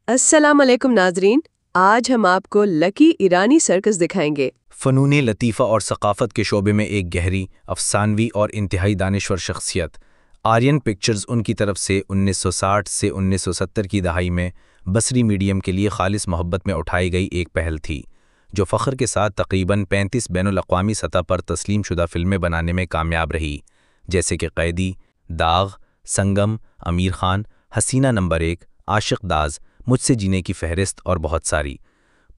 अस्सलाम वालेकुम नाजरीन। आज हम आपको लकी ईरानी सर्कस दिखाएंगे। फ़नून लतीफ़ा और सक़ाफ़त के शोबे में एक गहरी, अफ़सानवी और इंतहाई दानिश्वर शख्सियत। आर्यन पिक्चर्स उनकी तरफ से 1960 से 1970 की दहाई में बसरी मीडियम के लिए खालिस मोहब्बत में उठाई गई एक पहल थी, जो फ़ख्र के साथ तकरीबन 35 बैनुल-अक़वामी सतह पर तस्लीम शुदा फ़िल्में बनाने में कामयाब रही, जैसे कि क़ैदी, दाग़, संगम, आमिर खान, हसीना नंबर 1, आशिक़ दाज़, मुझसे जीने की फ़हरिस्त और बहुत सारी।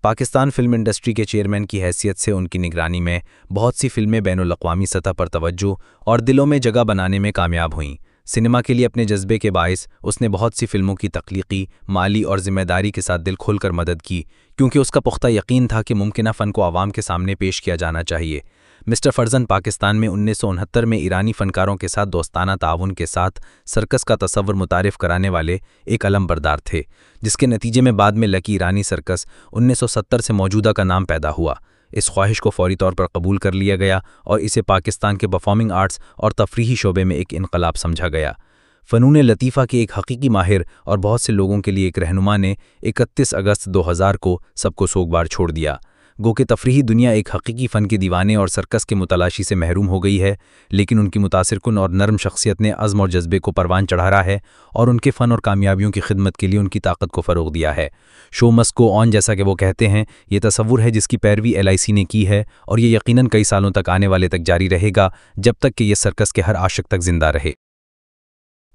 पाकिस्तान फ़िल्म इंडस्ट्री के चेयरमैन की हैसियत से उनकी निगरानी में बहुत सी फ़िल्में बैनुल-अक़वामी सतह पर तवज्जो और दिलों में जगह बनाने में कामयाब हुईं। सिनेमा के लिए अपने जज्बे के बाइस उसने बहुत सी फ़िल्मों की तख्लीक़ी, माली और ज़िम्मेदारी के साथ दिल खोलकर मदद की, क्योंकि उसका पुख्ता यकीन था कि मुमकिना फ़न को आवाम के सामने पेश किया जाना चाहिए। मिस्टर फर्जन पाकिस्तान में 1969 में ईरानी फ़नकारों के साथ दोस्ताना ताउन के साथ सर्कस का तसव्वुर मुतारिफ़ कराने वाले एक अलम बरदार थे, जिसके नतीजे में बाद में लकी ईरानी सर्कस 1970 से मौजूदा का नाम पैदा हुआ। इस ख्वाहिश को फौरी तौर पर कबूल कर लिया गया और इसे पाकिस्तान के परफॉर्मिंग आर्ट्स और तफरीही शोबे में एक इनकलाब समझा गया। फ़नून लतीफ़ा के एक हकीकी माहिर और बहुत से लोगों के लिए एक रहनुमा ने 31 अगस्त 2000 को सबको सोगवार छोड़ दिया। गो कि तफरीही दुनिया एक हकीकी फ़न के दीवाने और सर्कस के मुतलाशी से महरूम हो गई है, लेकिन उनकी मुतासिरकुन और नरम शख्सियत ने अज़्म और जज्बे को परवान चढ़ाया है और उनके फ़न और कामयाबियों की खिदमत के लिए उनकी ताकत को फ़रोग़ दिया है। शो मस्ट गो ऑन, जैसा कि वो कहते हैं, ये तसव्वुर है जिसकी पैरवी LIC ने की है, और ये यकीनन कई सालों तक आने वाले तक जारी रहेगा, जब तक कि ये सर्कस के हर आशिक तक ज़िंदा रहे।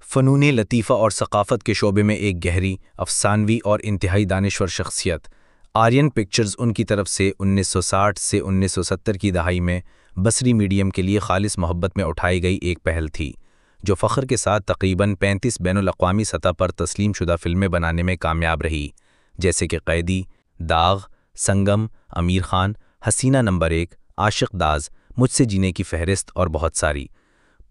फ़नून लतीफ़ा और सक़ाफ़त के शोबे में एक गहरी, अफ़सानवी और इंतहाई दानिश्वर शख्सियत। आर्यन पिक्चर्स उनकी तरफ से 1960 से 1970 की दहाई में बसरी मीडियम के लिए खालिस मोहब्बत में उठाई गई एक पहल थी, जो फ़ख्र के साथ तकरीबन 35 बैनुल-अक़वामी सतह पर तस्लीम शुदा फ़िल्में बनाने में कामयाब रही, जैसे कि क़ैदी, दाग़, संगम, आमिर खान, हसीना नंबर 1, आशिक़ दाज़, मुझसे जीने की फ़हरिस्त और बहुत सारी।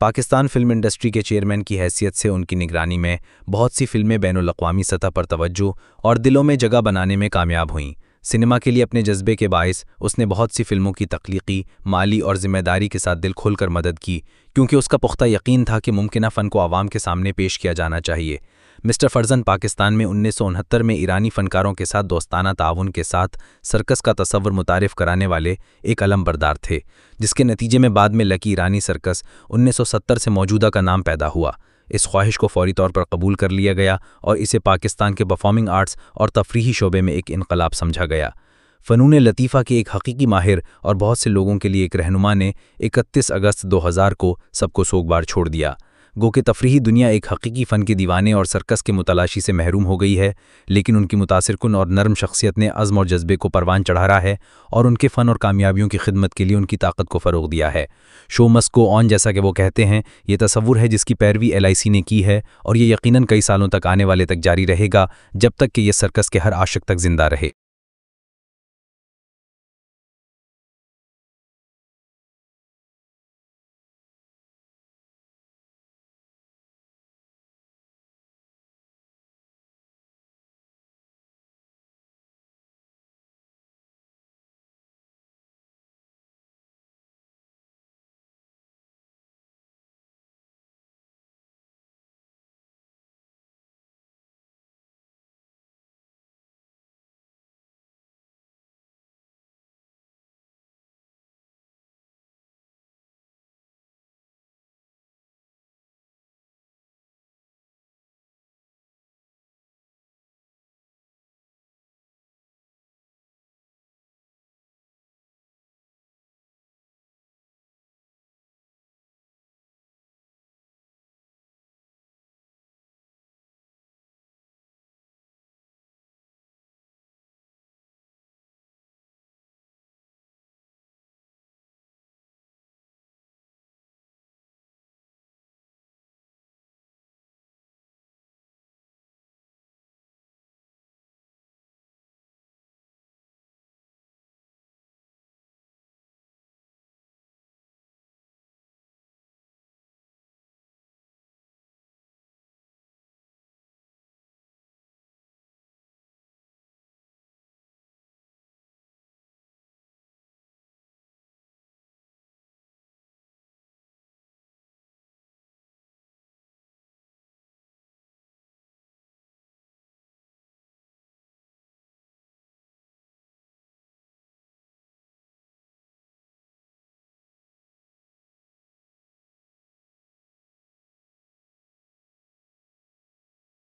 पाकिस्तान फ़िल्म इंडस्ट्री के चेयरमैन की हैसियत से उनकी निगरानी में बहुत सी फ़िल्में बैनुल-अक़वामी सतह पर तवज्जो और दिलों में जगह बनाने में कामयाब हुईं। सिनेमा के लिए अपने जज्बे के बाइस उसने बहुत सी फ़िल्मों की तख्लीक़ी, माली और ज़िम्मेदारी के साथ दिल खोलकर मदद की, क्योंकि उसका पुख्ता यकीन था कि मुमकिना फ़न को आवाम के सामने पेश किया जाना चाहिए। मिस्टर फर्जन पाकिस्तान में 1969 में ईरानी फ़नकारों के साथ दोस्ताना ताउन के साथ सर्कस का तसव्वुर मुतारिफ़ कराने वाले एक अलम बरदार थे, जिसके नतीजे में बाद में लकी ईरानी सर्कस 1970 से मौजूदा का नाम पैदा हुआ। इस ख्वाहिश को फौरी तौर पर कबूल कर लिया गया और इसे पाकिस्तान के परफॉर्मिंग आर्ट्स और तफरीही शोबे में एक इनकलाब समझा गया। फ़नून लतीफ़ा के एक हकीकी माहिर और बहुत से लोगों के लिए एक रहनुमा ने 31 अगस्त 2000 को सबको सोगवार छोड़ दिया। गो कि तफरीही दुनिया एक हकीकी फ़न के दीवाने और सर्कस के मुतलाशी से महरूम हो गई है, लेकिन उनकी मुतासिरकुन और नरम शख्सियत ने अज़्म और जज्बे को परवान चढ़ाया है और उनके फ़न और कामयाबियों की खिदमत के लिए उनकी ताकत को फ़रोग़ दिया है। शो मस्ट गो ऑन, जैसा कि वो कहते हैं, ये तसव्वुर है जिसकी पैरवी LIC ने की है, और ये यकीनन कई सालों तक आने वाले तक जारी रहेगा, जब तक कि ये सर्कस के हर आशिक तक ज़िंदा रहे।